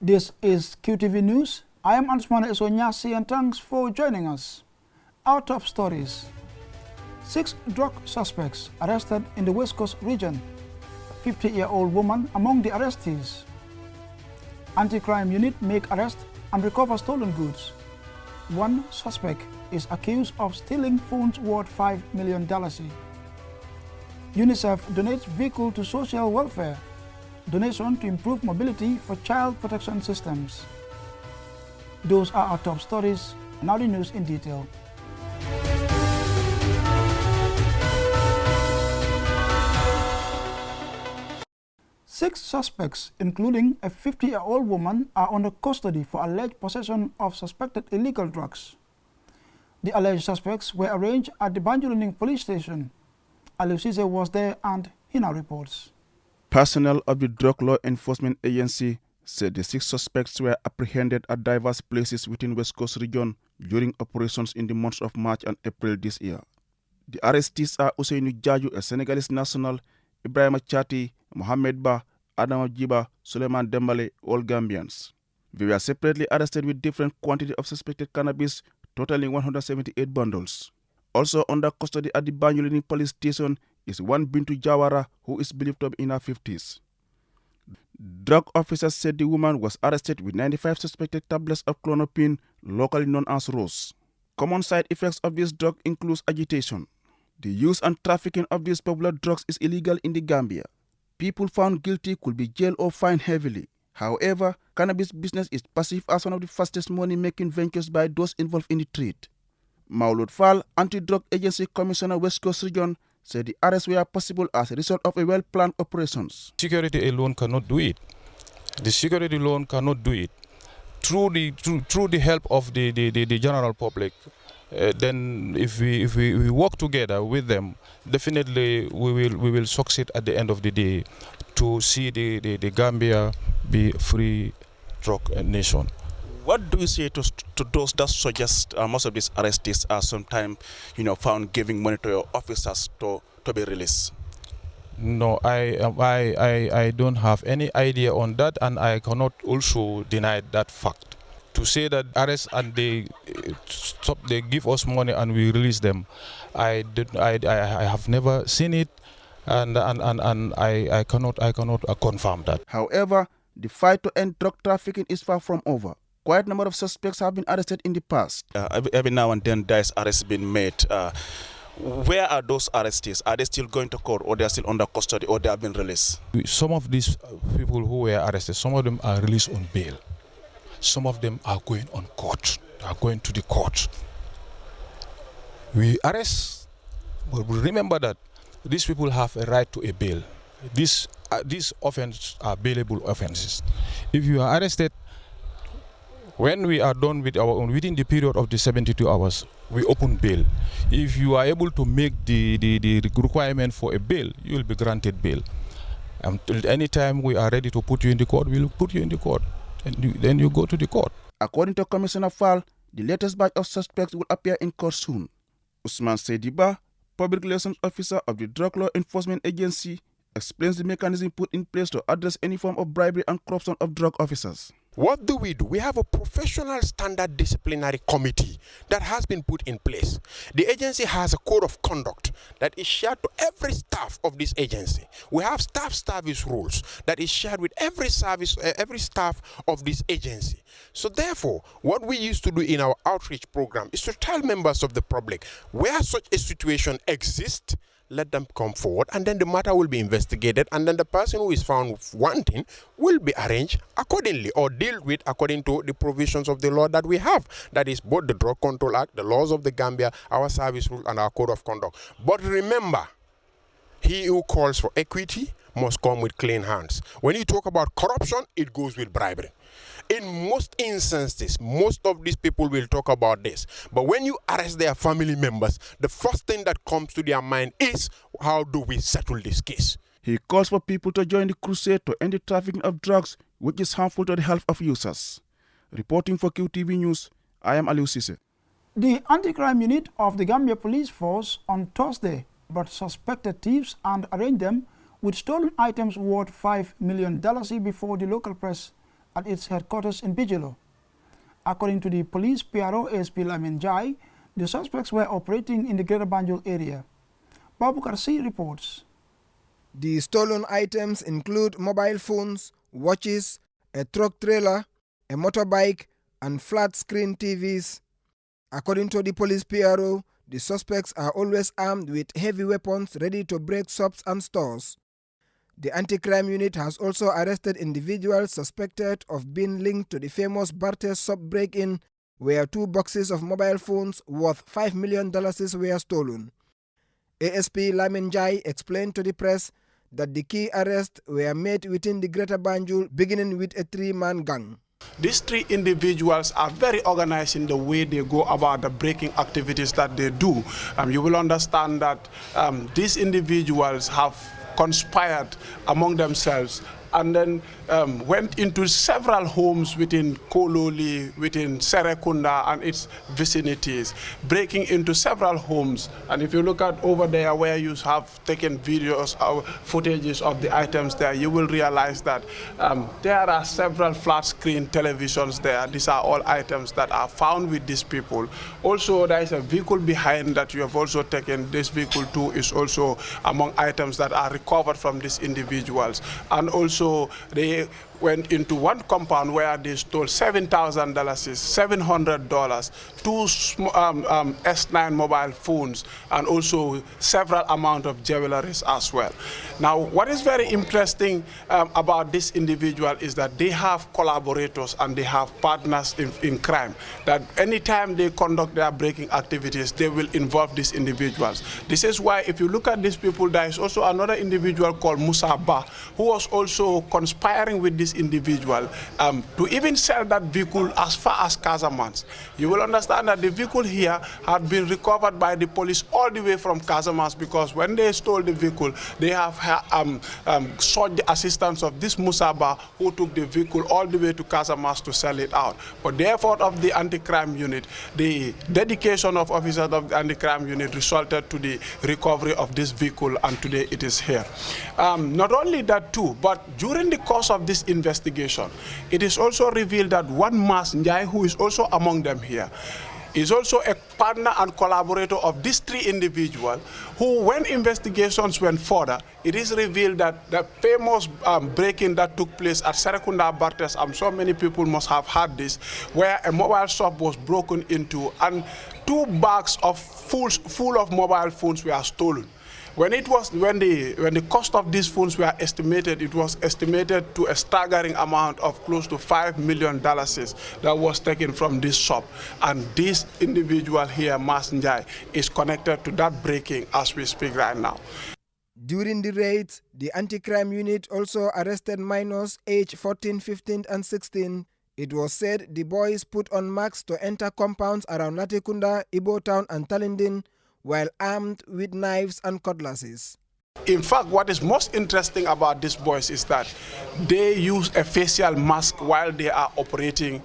This is QTV News. I am Ansmana Esonyasi and thanks for joining us. Our top stories. 6 drug suspects arrested in the West Coast region. 50-year-old woman among the arrestees. Anti-crime unit make arrest and recover stolen goods. 1 suspect is accused of stealing phones worth $5 million. UNICEF donates vehicle to social welfare. Donation to improve mobility for child protection systems. Those are our top stories. Now the news in detail. Six suspects, including a 50-year-old woman, are under custody for alleged possession of suspected illegal drugs. The alleged suspects were arraigned at the Banjuluning police station. Alusise was there and he now reports. Personnel of the Drug Law Enforcement Agency said the 6 suspects were apprehended at diverse places within West Coast region during operations in the months of March and April this year. The arrestees are Ousseynou Jaju, a Senegalese national, Ibrahima Chati, Mohamed Ba, Adama Jiba, Suleiman Dembale, all Gambians. They were separately arrested with different quantity of suspected cannabis, totaling 178 bundles. Also under custody at the Banjuluning police station is one Bintu Jawara, who is believed to be in her 50s. Drug officers said the woman was arrested with 95 suspected tablets of clonopin, locally known as Rose. Common side effects of this drug includes agitation. The use and trafficking of these popular drugs is illegal in the Gambia. People found guilty could be jailed or fined heavily. However, cannabis business is perceived as one of the fastest money-making ventures by those involved in the trade. Maulud Fall, Anti-Drug Agency Commissioner West Coast Region, said the arrests were possible as a result of a well-planned operations. Security alone cannot do it. The security alone cannot do it. Through the help of the general public, then if we work together with them, definitely we will succeed at the end of the day to see the Gambia be free drug nation. What do you say to those that suggest most of these arrestees are sometimes, found giving money to your officers to be released? No, I don't have any idea on that, and I cannot also deny that fact. To say that arrest and they give us money and we release them, I have never seen it, and I cannot confirm that. However, the fight to end drug trafficking is far from over. Quite a number of suspects have been arrested in the past. Every now and then there is arrests being made. Where are those arrestees? Are they still going to court, or they are still under custody, or they have been released? Some of these people who were arrested, some of them are released on bail. Some of them are going on court. They are going to the court. We arrest, but we remember that these people have a right to a bail. These offenses are bailable offenses. If you are arrested, when we are done with our own, within the period of the 72 hours, we open bail. If you are able to make the requirement for a bail, you will be granted bail. Until any time we are ready to put you in the court, we will put you in the court. And then you go to the court. According to Commissioner Fall, the latest batch of suspects will appear in court soon. Usman Sediba, Public Relations Officer of the Drug Law Enforcement Agency, explains the mechanism put in place to address any form of bribery and corruption of drug officers. What do? We have a professional standard disciplinary committee that has been put in place. The agency has a code of conduct that is shared to every staff of this agency. We have staff service rules that is shared with every staff of this agency. So therefore, what we used to do in our outreach program is to tell members of the public where such a situation exists, let them come forward, and then the matter will be investigated, and then the person who is found wanting will be arranged accordingly or dealt with according to the provisions of the law that we have. That is both the Drug Control Act, the laws of the Gambia, our service rule, and our code of conduct. But remember, he who calls for equity must come with clean hands. When you talk about corruption, it goes with bribery. In most instances, most of these people will talk about this. But when you arrest their family members, the first thing that comes to their mind is, how do we settle this case? He calls for people to join the crusade to end the trafficking of drugs, which is harmful to the health of users. Reporting for QTV News, I am Aliou Cisse. The anti-crime unit of the Gambia Police Force on Thursday brought suspected thieves and arraigned them with stolen items worth $5 million before the local press at its headquarters in Bijilo. According to the police PRO ASP Lamin Jai, the suspects were operating in the Greater Banjul area. Babukar C reports. The stolen items include mobile phones, watches, a truck trailer, a motorbike, and flat-screen TVs. According to the police PRO, the suspects are always armed with heavy weapons ready to break shops and stores. The anti-crime unit has also arrested individuals suspected of being linked to the famous Bartes shop break-in, where 2 boxes of mobile phones worth $5 million were stolen. ASP Lamin Jai explained to the press that the key arrests were made within the Greater Banjul, beginning with a 3-man gang. These 3 individuals are very organized in the way they go about the breaking activities that they do. You will understand that these individuals have conspired among themselves and then went into several homes within Kololi, within Serekunda and its vicinities, breaking into several homes. And if you look at over there where you have taken videos or footages of the items there, you will realize that there are several flat screen televisions there. These are all items that are found with these people. Also, there is a vehicle behind that you have also taken. This vehicle too is also among items that are recovered from these individuals. And also, they went into one compound where they stole $7,000, $700, 2 S9 mobile phones, and also several amount of jewelries as well. Now, what is very interesting about this individual is that they have collaborators and they have partners in crime, that anytime they conduct their breaking activities, they will involve these individuals. This is why if you look at these people, there is also another individual called Musa Ba, who was also conspiring with this individual to even sell that vehicle as far as Casamance. You will understand that the vehicle here had been recovered by the police all the way from Casamance, because when they stole the vehicle, they have sought the assistance of this Musaba, who took the vehicle all the way to Casamance to sell it out. But the effort of the anti-crime unit, the dedication of officers of the anti-crime unit resulted to the recovery of this vehicle, and today it is here. Not only that too, but during the course of this investigation, it is also revealed that one Mas Njai, who is also among them here, is also a partner and collaborator of these 3 individuals who, when investigations went further, it is revealed that the famous break-in that took place at Serekunda Bartes, I'm sure many people must have heard this, where a mobile shop was broken into and 2 bags of full of mobile phones were stolen. When the cost of these phones were estimated, it was estimated to a staggering amount of close to $5 million that was taken from this shop. And this individual here, Mas Njai, is connected to that breaking as we speak right now. During the raids, the anti-crime unit also arrested minors aged 14, 15, and 16. It was said the boys put on masks to enter compounds around Latikunda, Ibo Town, and Talindin, while armed with knives and cutlasses. In fact, what is most interesting about these boys is that they use a facial mask while they are operating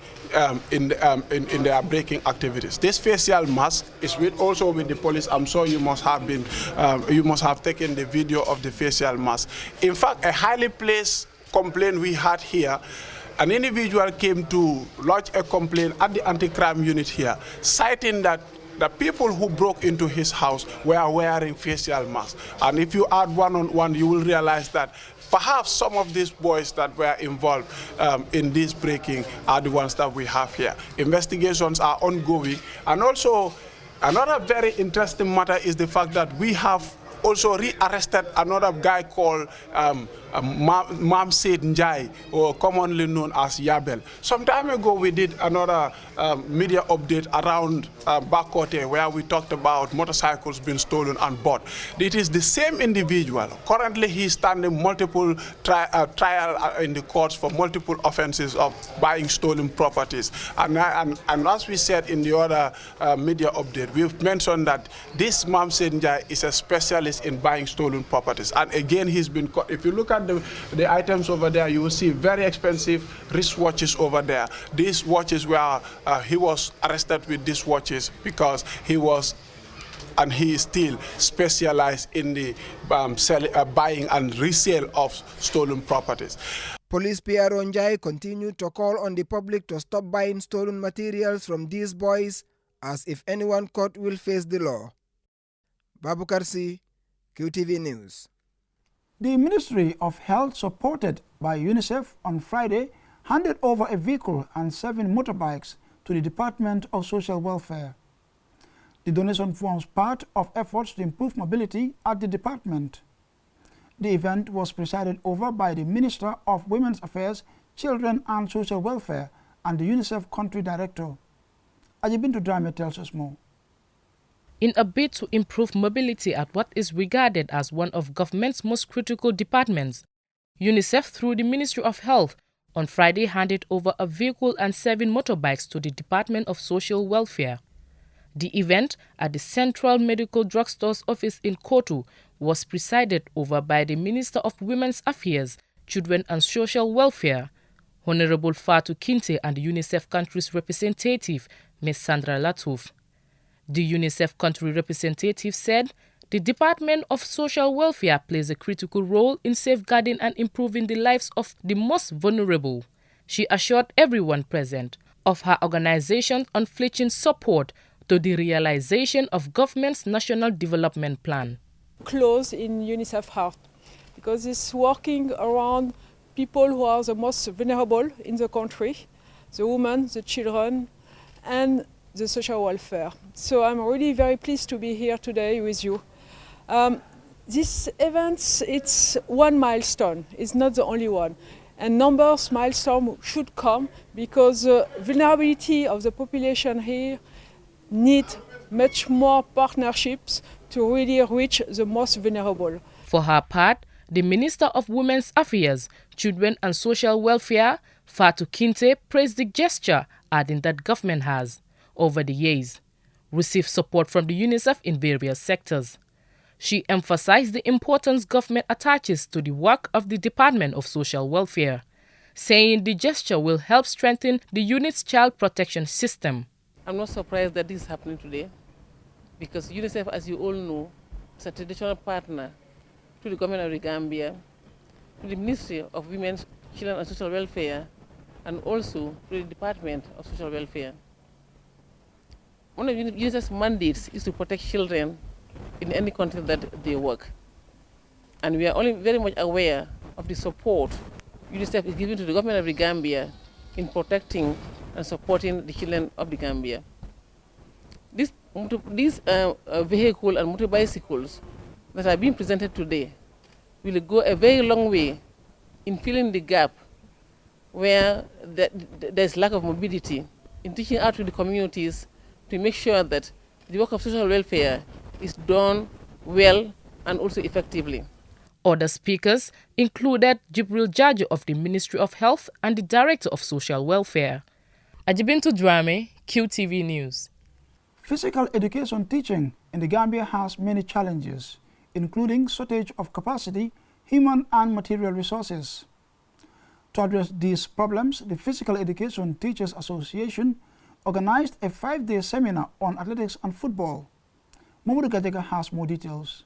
in their breaking activities. This facial mask is also with the police. I'm sure you must have taken the video of the facial mask. In fact, a highly placed complaint we had here, an individual came to lodge a complaint at the anti-crime unit here, citing that the people who broke into his house were wearing facial masks. And if you add one on one, you will realize that perhaps some of these boys that were involved in this breaking are the ones that we have here. Investigations are ongoing. And also, another very interesting matter is the fact that we have also rearrested another guy called Mamsid Njai, or commonly known as Yabel. Some time ago, we did another media update around Bakote, where we talked about motorcycles being stolen and bought. It is the same individual. Currently, he's standing multiple trial in the courts for multiple offenses of buying stolen properties. And as we said in the other media update, we've mentioned that this Mamsid Njai is a specialist in buying stolen properties. And again, he's been caught. If you look at the items over there, you will see very expensive wristwatches over there. These watches were, he was arrested with these watches because he was, and he is still specialized in the buying and resale of stolen properties. Police PRO Njai continued to call on the public to stop buying stolen materials from these boys, as if anyone caught will face the law. Babukar C, QTV News. The Ministry of Health, supported by UNICEF, on Friday handed over a vehicle and 7 motorbikes to the Department of Social Welfare. The donation forms part of efforts to improve mobility at the department. The event was presided over by the Minister of Women's Affairs, Children and Social Welfare and the UNICEF Country Director. Ajibintu Drame tells us more. In a bid to improve mobility at what is regarded as one of government's most critical departments, UNICEF, through the Ministry of Health, on Friday handed over a vehicle and 7 motorbikes to the Department of Social Welfare. The event at the Central Medical Drugstore's office in Kotu was presided over by the Minister of Women's Affairs, Children and Social Welfare, Honorable Fatou Kinte, and the UNICEF country's representative, Ms. Sandra Latouf. The UNICEF country representative said the Department of Social Welfare plays a critical role in safeguarding and improving the lives of the most vulnerable. She assured everyone present of her organization's unflinching support to the realization of government's National Development Plan. Close in UNICEF heart, because it's working around people who are the most vulnerable in the country, the women, the children, and the social welfare. So I'm really very pleased to be here today with you. This event, it's one milestone, it's not the only one. And numbers milestones should come because the vulnerability of the population here need much more partnerships to really reach the most vulnerable. For her part, the Minister of Women's Affairs, Children and Social Welfare, Fatou Kinte, praised the gesture, adding that government has, over the years, received support from the UNICEF in various sectors. She emphasized the importance government attaches to the work of the Department of Social Welfare, saying the gesture will help strengthen the unit's child protection system. I'm not surprised that this is happening today, because UNICEF, as you all know, is a traditional partner to the government of the Gambia, to the Ministry of Women's, Children and Social Welfare, and also to the Department of Social Welfare. One of UNICEF's mandates is to protect children in any country that they work. And we are only very much aware of the support UNICEF is giving to the government of the Gambia in protecting and supporting the children of the Gambia. These vehicle and motor bicycles that are being presented today will go a very long way in filling the gap where there's lack of mobility, in teaching out to the communities to make sure that the work of social welfare is done well and also effectively. Other speakers included Jibril Jajo of the Ministry of Health and the Director of Social Welfare. Ajibintu Drame, QTV News. Physical education teaching in the Gambia has many challenges, including shortage of capacity, human and material resources. To address these problems, the Physical Education Teachers Association organized a 5-day seminar on athletics and football. Mamoudou Gajega has more details.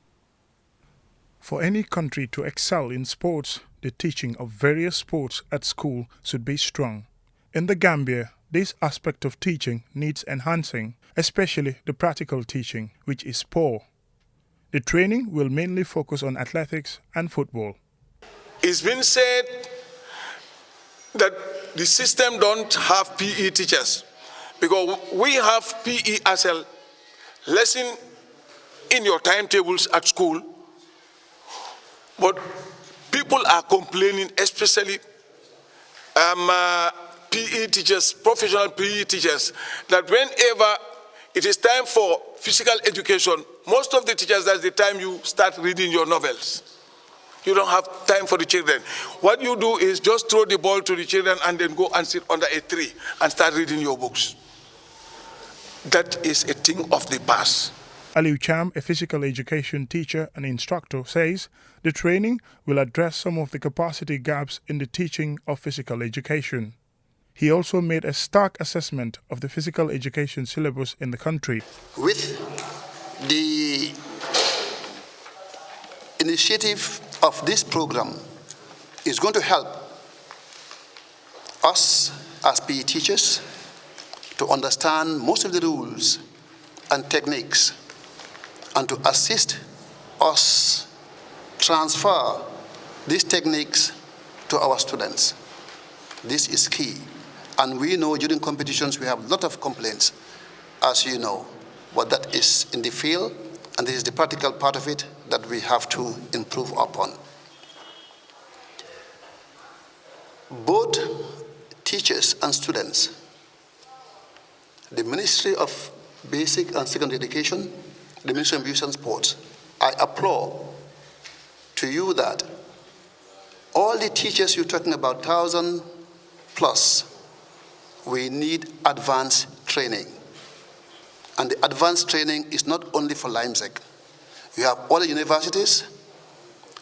For any country to excel in sports, the teaching of various sports at school should be strong. In the Gambia, this aspect of teaching needs enhancing, especially the practical teaching, which is poor. The training will mainly focus on athletics and football. It's been said that the system don't have PE teachers because we have PE as a lesson in your timetables at school, but people are complaining, especially PE teachers, professional PE teachers, that whenever it is time for physical education, most of the teachers, that's the time you start reading your novels. You don't have time for the children. What you do is just throw the ball to the children and then go and sit under a tree and start reading your books. That is a thing of the past. Aliu Cham, a physical education teacher and instructor, says the training will address some of the capacity gaps in the teaching of physical education. He also made a stark assessment of the physical education syllabus in the country. With the initiative of this program, is going to help us as PE teachers to understand most of the rules and techniques and to assist us transfer these techniques to our students. This is key. And we know during competitions we have a lot of complaints, as you know, but that is in the field, and this is the practical part of it that we have to improve upon. Both teachers and students, the Ministry of Basic and Secondary Education, the Ministry of Youth and Sports, I applaud to you that all the teachers you're talking about, 1,000 plus, we need advanced training. And the advanced training is not only for Leipzig. You have other universities,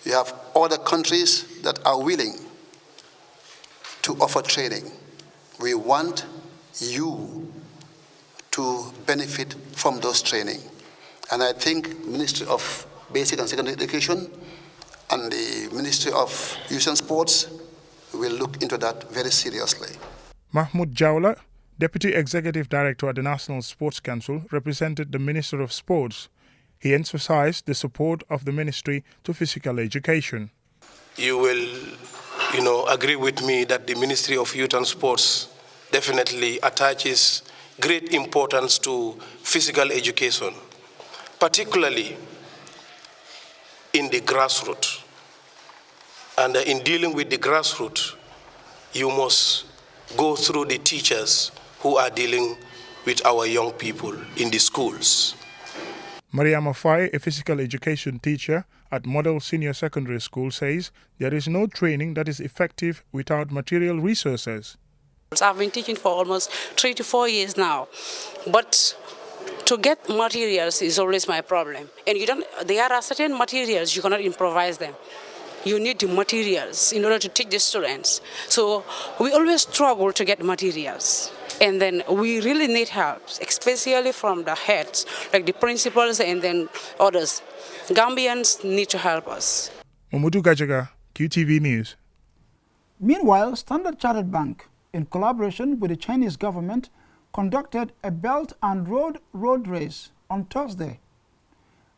you have other countries that are willing to offer training. We want you to benefit from those training. And I think Ministry of Basic and Secondary Education and the Ministry of Youth and Sports will look into that very seriously. Mahmoud Jawla, Deputy Executive Director at the National Sports Council, represented the Minister of Sports. He emphasized the support of the ministry to physical education. You will, agree with me that the Ministry of Youth and Sports definitely attaches great importance to physical education, particularly in the grassroots. And in dealing with the grassroots, you must go through the teachers who are dealing with our young people in the schools. Mariama Faye, a physical education teacher at Model Senior Secondary School, says there is no training that is effective without material resources. I've been teaching for almost 3 to 4 years now, but to get materials is always my problem. And there are certain materials you cannot improvise them. You need the materials in order to teach the students. So we always struggle to get materials. And then we really need help, especially from the heads, like the principals and then others. Gambians need to help us. Mamudu Gajaga, QTV News. Meanwhile, Standard Chartered Bank, in collaboration with the Chinese government, conducted a Belt and Road race on Thursday.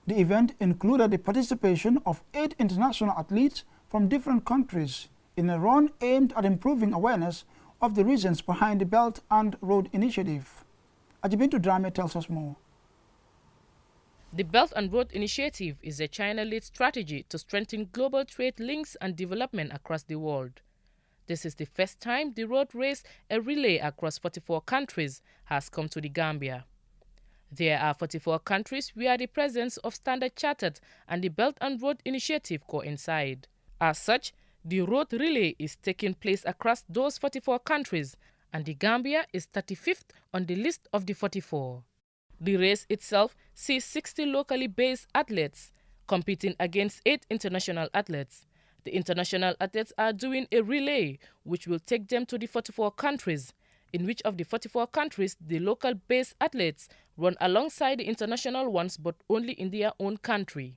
The event included the participation of 8 international athletes from different countries in a run aimed at improving awareness of the reasons behind the Belt and Road Initiative. Ajibintu Drame tells us more. The Belt and Road Initiative is a China-led strategy to strengthen global trade links and development across the world. This is the first time the road race, a relay across 44 countries, has come to the Gambia. There are 44 countries where the presence of Standard Chartered and the Belt and Road Initiative coincide. As such, the road relay is taking place across those 44 countries, and the Gambia is 35th on the list of the 44. The race itself sees 60 locally based athletes competing against 8 international athletes. The international athletes are doing a relay which will take them to the 44 countries, in which of the 44 countries the local based athletes run alongside the international ones but only in their own country.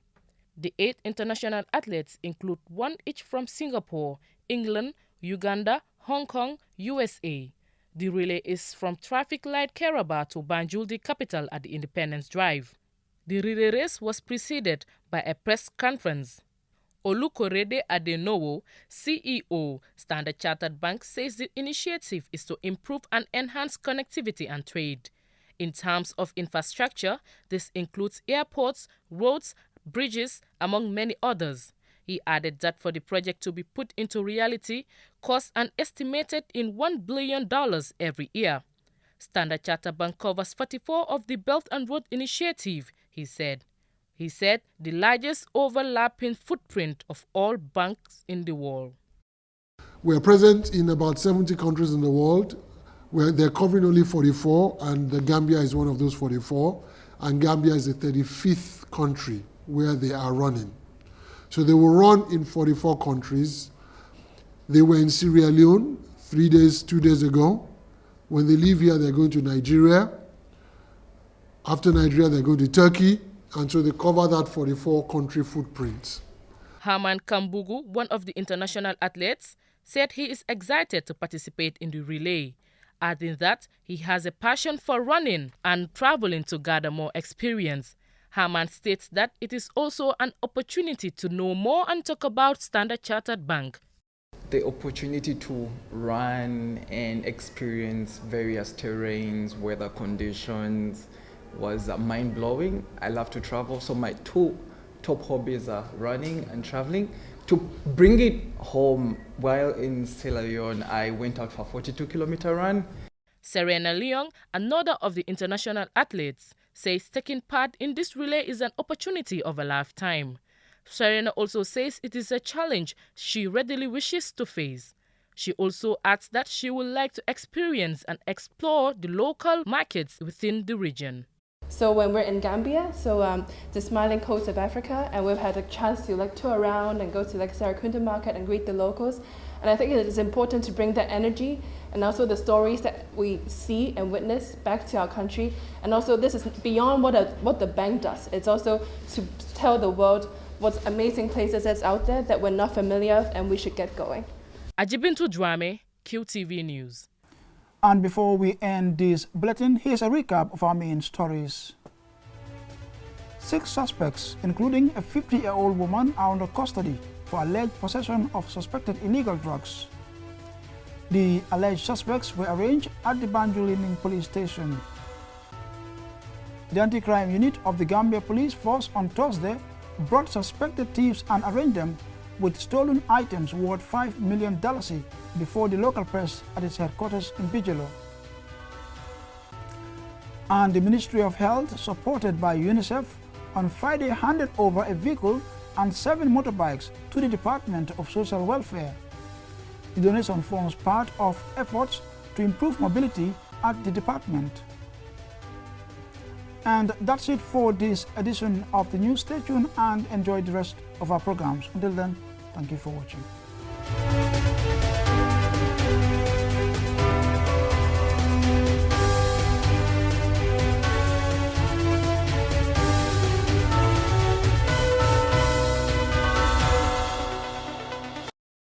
The 8 international athletes include 1 each from Singapore, England, Uganda, Hong Kong, USA. The relay is from Traffic Light Keraba to Banjul, the capital, at the Independence Drive. The relay race was preceded by a press conference. Olukorede Adenowo, CEO, Standard Chartered Bank, says the initiative is to improve and enhance connectivity and trade. In terms of infrastructure, this includes airports, roads, bridges, among many others. He added that for the project to be put into reality, costs an estimated in $1 billion every year. Standard Chartered Bank covers 44 of the Belt and Road Initiative, he said. He said the largest overlapping footprint of all banks in the world. We are present in about 70 countries in the world, where they're covering only 44, and the Gambia is one of those 44, and Gambia is the 35th country where they are running. So they will run in 44 countries. They were in Sierra Leone 2 days ago. When they leave here, they're going to Nigeria. After Nigeria, they're going to Turkey. And so they cover that 44 country footprint. Herman Kambugu, one of the international athletes, said he is excited to participate in the relay, adding that he has a passion for running and traveling to gather more experience. Herman states that it is also an opportunity to know more and talk about Standard Chartered Bank. The opportunity to run and experience various terrains, weather conditions was mind-blowing. I love to travel, so my two top hobbies are running and traveling. To bring it home, while in Sierra Leone, I went out for a 42-kilometer run. Serena Leong, another of the international athletes, says taking part in this relay is an opportunity of a lifetime. Serena also says it is a challenge she readily wishes to face. She also adds that she would like to experience and explore the local markets within the region. So when we're in Gambia, the smiling coast of Africa, and we've had a chance to tour around and go to Sarakunda market and greet the locals. And I think it is important to bring that energy and also the stories that we see and witness back to our country. And also this is beyond what the bank does. It's also to tell the world what amazing places that's out there that we're not familiar with and we should get going. Ajibintu Dwame, QTV News. And before we end this bulletin, here's a recap of our main stories. 6 suspects, including a 50-year-old woman, are under custody for alleged possession of suspected illegal drugs. The alleged suspects were arraigned at the Banjul police station. The anti-crime unit of the Gambia Police Force on Thursday brought suspected thieves and arraigned them with stolen items worth $5 million before the local press at its headquarters in Bijelo. And the Ministry of Health, supported by UNICEF, on Friday handed over a vehicle and 7 motorbikes to the Department of Social Welfare. The donation forms part of efforts to improve mobility at the department. And that's it for this edition of the news. Stay tuned and enjoy the rest of our programs. Until then, thank you for watching.